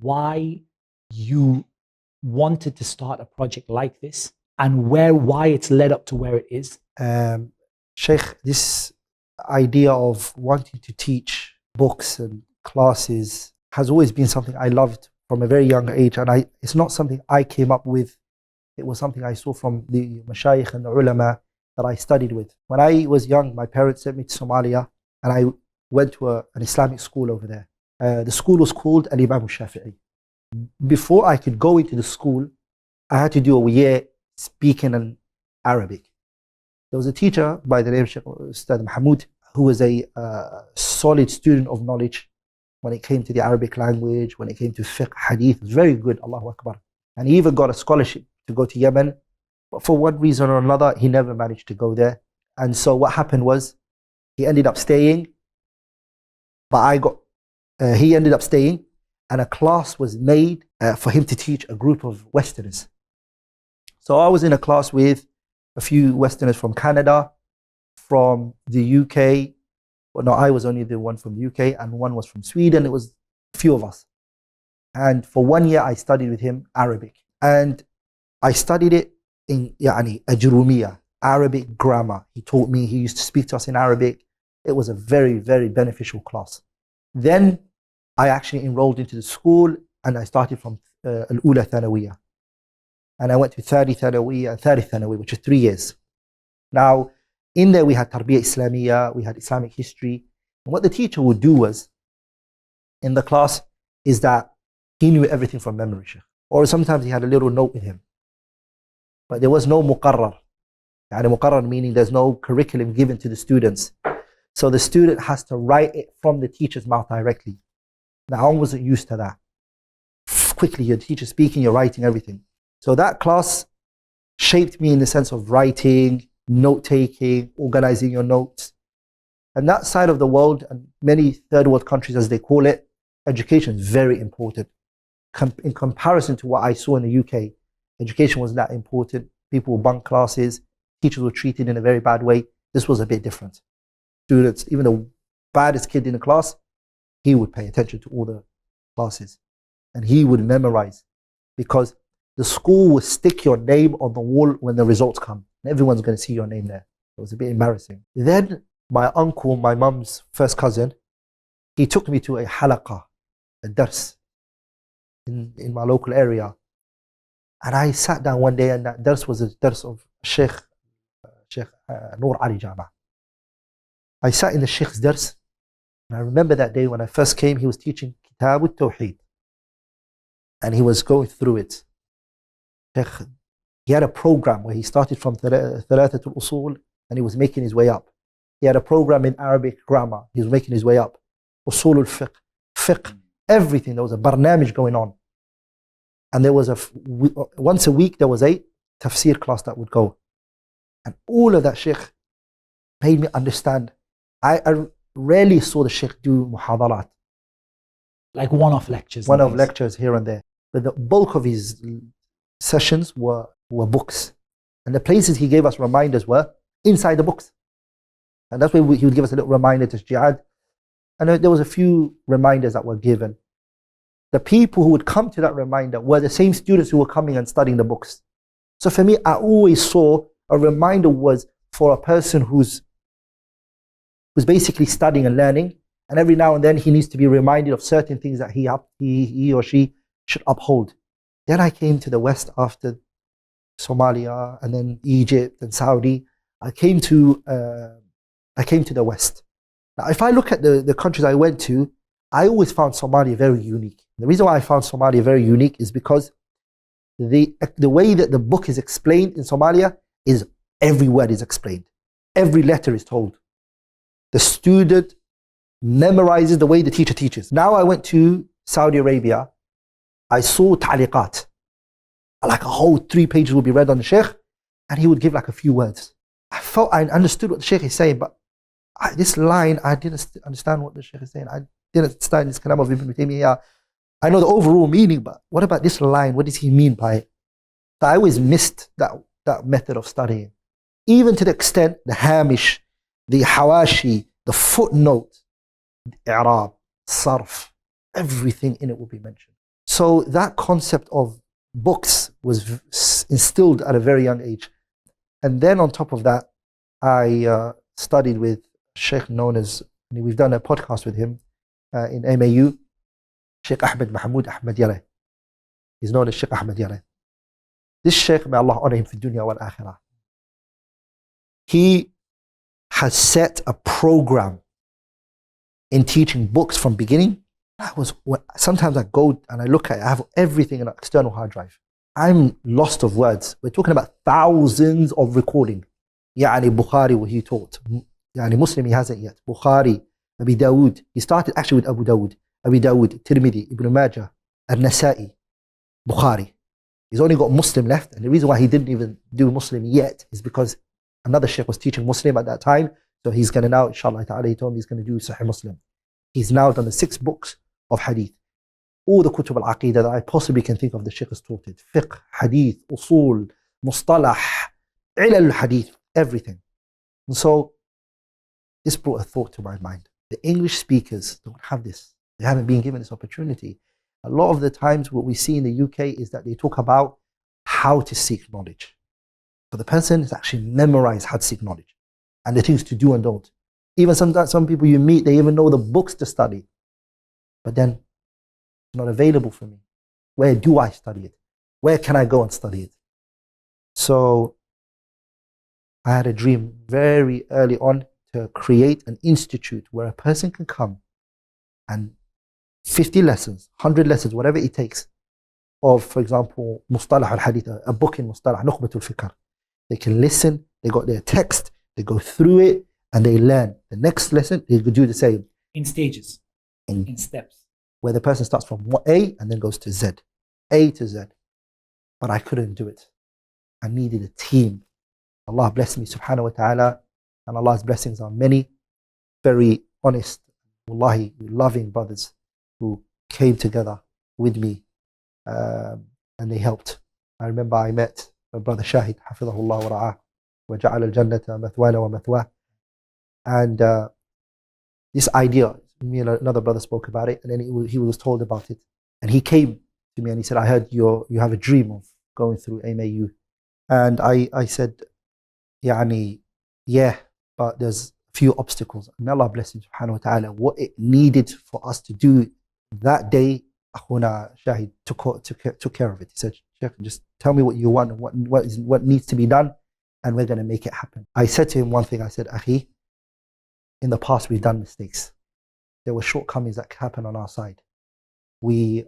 why you wanted to start a project like this and why it's led up to where it is. Sheikh, this idea of wanting to teach books and classes has always been something I loved from a very young age, and it's not something I came up with. It was something I saw from the mashayikh and the ulama that I studied with. When I was young, my parents sent me to Somalia, and I went to an Islamic school over there. The school was called Al-Imam Shafi'i. Before I could go into the school, I had to do a year speaking in Arabic. There was a teacher by the name of Ustadh Mahmoud, who was a solid student of knowledge when it came to the Arabic language, when it came to fiqh, hadith. He was very good, Allahu Akbar. And he even got a scholarship to go to Yemen. But for one reason or another, he never managed to go there. And so what happened was, he ended up staying, he ended up staying, and a class was made for him to teach a group of Westerners. So I was in a class with a few Westerners from Canada, from the UK. Well, no, I was only the one from the UK, and one was from Sweden. It was a few of us. And for 1 year, I studied with him Arabic. And I studied it in Ajrumiya, Arabic grammar. He taught me, he used to speak to us in Arabic. It was a very, very beneficial class. Then I actually enrolled into the school, and I started from Al-Ula Thanawiyya. And I went to Thani Thanawiyya and Thani Thanawiyya, which is 3 years. Now, in there we had Tarbiyya Islamiyya, we had Islamic history. And what the teacher would do was, in the class, is that he knew everything from memory. Or sometimes he had a little note with him. But there was no muqarrar. And muqarrar meaning there's no curriculum given to the students. So the student has to write it from the teacher's mouth directly. Now I wasn't used to that. Quickly, your teacher speaking, you're writing everything. So that class shaped me in the sense of writing, note-taking, organizing your notes. And that side of the world, and many third world countries as they call it, education is very important. In comparison to what I saw in the UK, education was that important. People would bunk classes, teachers were treated in a very bad way. This was a bit different. Students, even the baddest kid in the class, he would pay attention to all the classes. And he would memorize, because the school will stick your name on the wall when the results come. Everyone's going to see your name there. It was a bit embarrassing. Then my uncle, my mum's first cousin, he took me to a halaqah, a dars, in my local area. And I sat down one day, and that dars was a dars of Sheikh Noor Ali Jama. I sat in the Sheikh's dars, and I remember that day when I first came, he was teaching Kitab al-Tawheed. And he was going through it. He had a program where he started from Thalathatul Usul, and he was making his way up. He had a program in Arabic grammar. He was making his way up. Usul al-Fiqh, Fiqh, everything. There was a barnamij going on. And there was once a week, there was a tafsir class that would go. And all of that Sheikh made me understand. I rarely saw the Sheikh do muhadarat. Like one-off lectures. One-off lectures here and there. But the bulk of his sessions were books. And the places he gave us reminders were inside the books. And that's where he would give us a little reminder to jihad. And there was a few reminders that were given. The people who would come to that reminder were the same students who were coming and studying the books. So for me, I always saw a reminder was for a person who's basically studying and learning. And every now and then he needs to be reminded of certain things that he or she should uphold. Then I came to the West after Somalia, and then Egypt and Saudi. I came to the West. Now, if I look at the countries I went to, I always found Somalia very unique. The reason why I found Somalia very unique is because the way that the book is explained in Somalia is every word is explained. Every letter is told. The student memorizes the way the teacher teaches. Now I went to Saudi Arabia. I saw ta'liqat. Like a whole 3 pages would be read on the Sheikh, and he would give like a few words. I felt I understood what the Sheikh is saying, but this line, I didn't understand what the Sheikh is saying. I didn't understand this kalam of Ibn Taymiyyah. I know the overall meaning, but what about this line? What does he mean by it? So I always missed that method of studying. Even to the extent, the hamish, the hawashi, the footnote, i'rab, sarf, everything in it will be mentioned. So that concept of books was instilled at a very young age. And then on top of that, I studied with Sheikh known as, we've done a podcast with him in AMAU, Sheikh Ahmed Ahmed Yare. He's known as Sheikh Ahmed Yare. This Sheikh, may Allah honor him for dunya wal akhirah. He has set a program in teaching books from beginning. Sometimes I go and I look at it, I have everything in an external hard drive. I'm lost of words. We're talking about thousands of recording. Yani Bukhari, what he taught. Yani Muslim, he hasn't yet. Bukhari, Abi Dawood. He started actually with Abu Dawood. Abi Dawood, Tirmidhi, Ibn Majah, Al-Nasa'i, Bukhari. He's only got Muslim left. And the reason why he didn't even do Muslim yet is because another Sheikh was teaching Muslim at that time. So he's going to now, inshallah ta'ala, he told me he's going to do Sahih Muslim. He's now done the 6 books of hadith. All the kutub al-aqidah that I possibly can think of, the Sheikh has taught it. Fiqh, hadith, usul, mustalah, ilal al-hadith, everything. And so this brought a thought to my mind. The English speakers don't have this. They haven't been given this opportunity. A lot of the times what we see in the UK is that they talk about how to seek knowledge. But the person is actually memorize how to seek knowledge and the things to do and don't. Even sometimes some people you meet, they even know the books to study. But then it's not available for me. Where do I study it? Where can I go and study it? So I had a dream very early on to create an institute where a person can come and 50 lessons, 100 lessons, whatever it takes, of, for example, Mustalah al-Hadith, a book in Mustalah, Nukhbatul Fikr. They can listen, they got their text, they go through it, and they learn. The next lesson, they could do the same. In stages, in steps. Where the person starts from A and then goes to Z. A to Z. But I couldn't do it. I needed a team. Allah bless me, subhanahu wa ta'ala, and Allah's blessings are many. Very honest, wallahi, loving brothers who came together with me and they helped. I remember I met my brother Shahid, hafidhahullah wa ra'ah, wa ja'ala al-jannata mathwana wa mathwah. And this idea, me and another brother spoke about it, and then he was told about it. And he came to me and he said, I heard you have a dream of going through AMAU. And I said, Yani, yeah, but there's a few obstacles. And Allah bless him, subhanahu wa ta'ala, what it needed for us to do that day, Akhuna Shahid took care of it. He said, Sheikh, just tell me what you want and what needs to be done, and we're going to make it happen. I said to him one thing, I said, Akhi, in the past we've done mistakes. There were shortcomings that happened on our side. We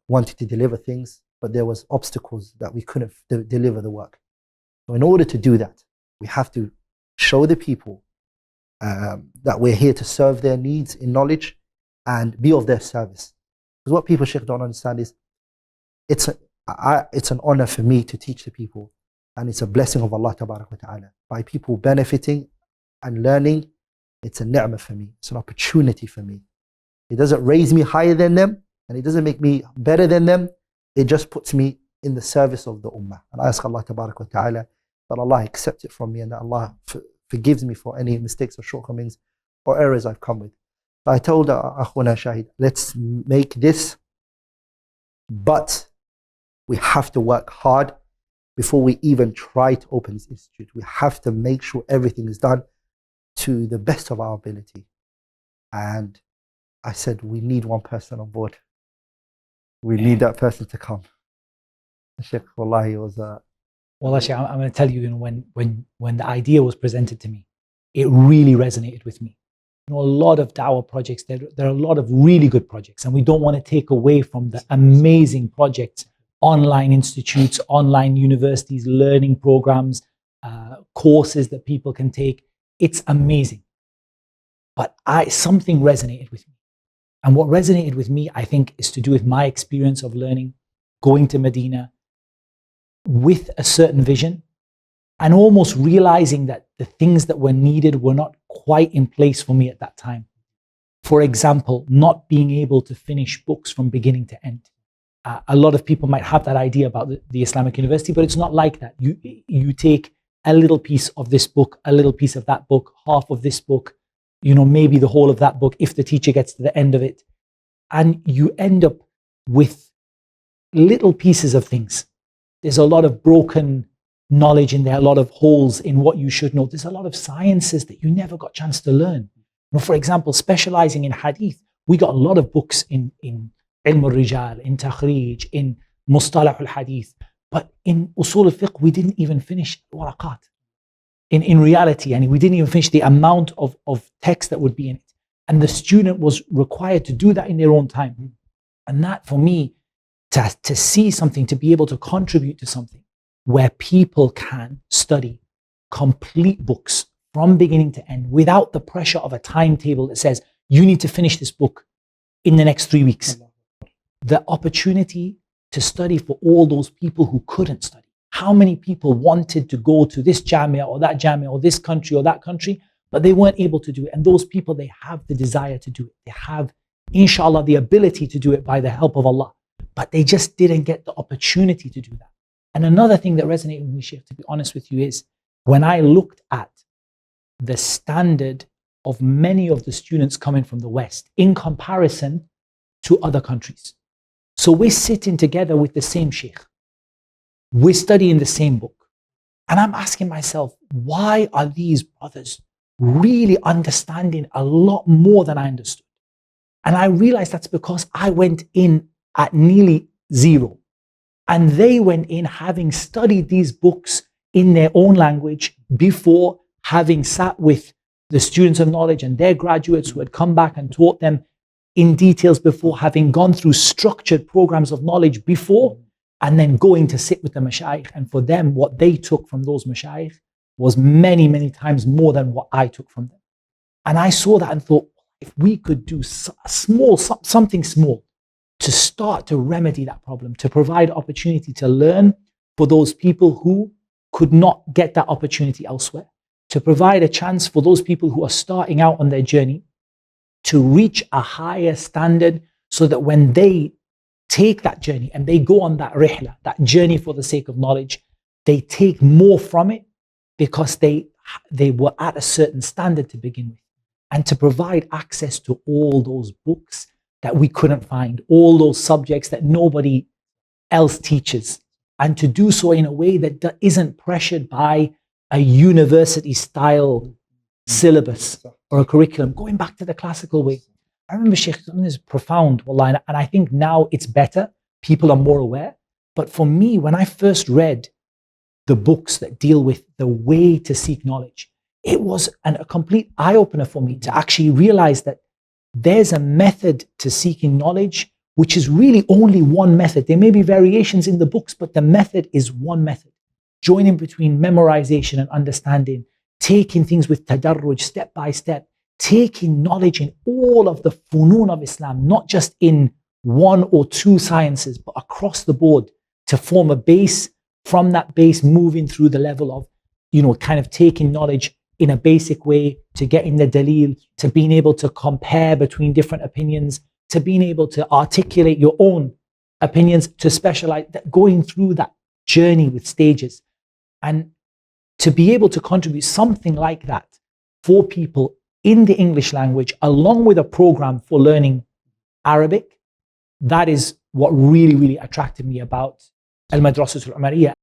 wanted to deliver things, but there was obstacles that we couldn't deliver the work. So in order to do that, we have to show the people that we're here to serve their needs in knowledge and be of their service. Because what people, Sheikh, don't understand is it's an honor for me to teach the people, and it's a blessing of Allah tabarak wa ta'ala. By people benefiting and learning, it's a ni'mah for me. It's an opportunity for me. It doesn't raise me higher than them, and it doesn't make me better than them. It just puts me in the service of the ummah. And I ask Allah tabarak wa ta'ala that Allah accepts it from me, and that Allah forgives me for any mistakes or shortcomings or errors I've come with. So I told Akhuna Shahid, let's make this, but we have to work hard before we even try to open this institute. We have to make sure everything is done to the best of our ability. And I said, we need one person on board. We need that person to come. Sheikh, wallahi, was Well, actually, I'm going to tell you, when the idea was presented to me, it really resonated with me. A lot of da'wah projects, there are a lot of really good projects, and we don't want to take away from the amazing projects, online institutes, online universities, learning programs, courses that people can take. It's amazing. But something resonated with me. And what resonated with me, I think, is to do with my experience of learning, going to Medina with a certain vision, and almost realizing that the things that were needed were not quite in place for me at that time. For example, not being able to finish books from beginning to end. A lot of people might have that idea about the Islamic University, but it's not like that. You take a little piece of this book, a little piece of that book, half of this book, maybe the whole of that book if the teacher gets to the end of it. And you end up with little pieces of things. There's a lot of broken knowledge in there, a lot of holes in what you should know. There's a lot of sciences that you never got a chance to learn. For example, specializing in hadith, we got a lot of books in ilm al-rijal, in takhrij, in mustalah al-hadith. But in usul al-fiqh, we didn't even finish waraqat. In reality, and we didn't even finish the amount of text that would be in it. And the student was required to do that in their own time. And that, for me, to see something, to be able to contribute to something where people can study complete books from beginning to end without the pressure of a timetable that says, you need to finish this book in the next 3 weeks. The opportunity to study for all those people who couldn't study. How many people wanted to go to this jamia or this country or that country, but they weren't able to do it. And those people, they have the desire to do it. They have, inshallah, the ability to do it by the help of Allah. But they just didn't get the opportunity to do that. And another thing that resonated with me, Sheikh, to be honest with you, is when I looked at the standard of many of the students coming from the West in comparison to other countries. So we're sitting together with the same Sheikh. We're studying the same book. And I'm asking myself, why are these brothers really understanding a lot more than I understood? And I realized that's because I went in at nearly zero. And they went in having studied these books in their own language before, having sat with the students of knowledge and their graduates who had come back and taught them in details before, having gone through structured programs of knowledge before, and then going to sit with the mashayikh. And for them, what they took from those mashayikh was many, many times more than what I took from them. And I saw that and thought, if we could do something small to start to remedy that problem, to provide opportunity to learn for those people who could not get that opportunity elsewhere, to provide a chance for those people who are starting out on their journey to reach a higher standard, so that when they take that journey and they go on that rihla, that journey for the sake of knowledge, they take more from it because they were at a certain standard to begin with. And to provide access to all those books that we couldn't find, all those subjects that nobody else teaches, and to do so in a way that isn't pressured by a university style syllabus or a curriculum, going back to the classical way. I remember Sheikh, something is profound, wallah, and I think now it's better, people are more aware. But for me, when I first read the books that deal with the way to seek knowledge, it was a complete eye-opener for me to actually realize that there's a method to seeking knowledge, which is really only one method. There may be variations in the books, but the method is one method. Joining between memorization and understanding, taking things with tadarruj, step by step, taking knowledge in all of the funun of Islam, not just in one or two sciences, but across the board, to form a base. From that base, moving through the level of, kind of taking knowledge in a basic way, to getting the dalil, to being able to compare between different opinions, to being able to articulate your own opinions, to specialize, going through that journey with stages. And to be able to contribute something like that for people in the English language, along with a program for learning Arabic, that is what really, really attracted me about Al-Madrasatul Umariyah.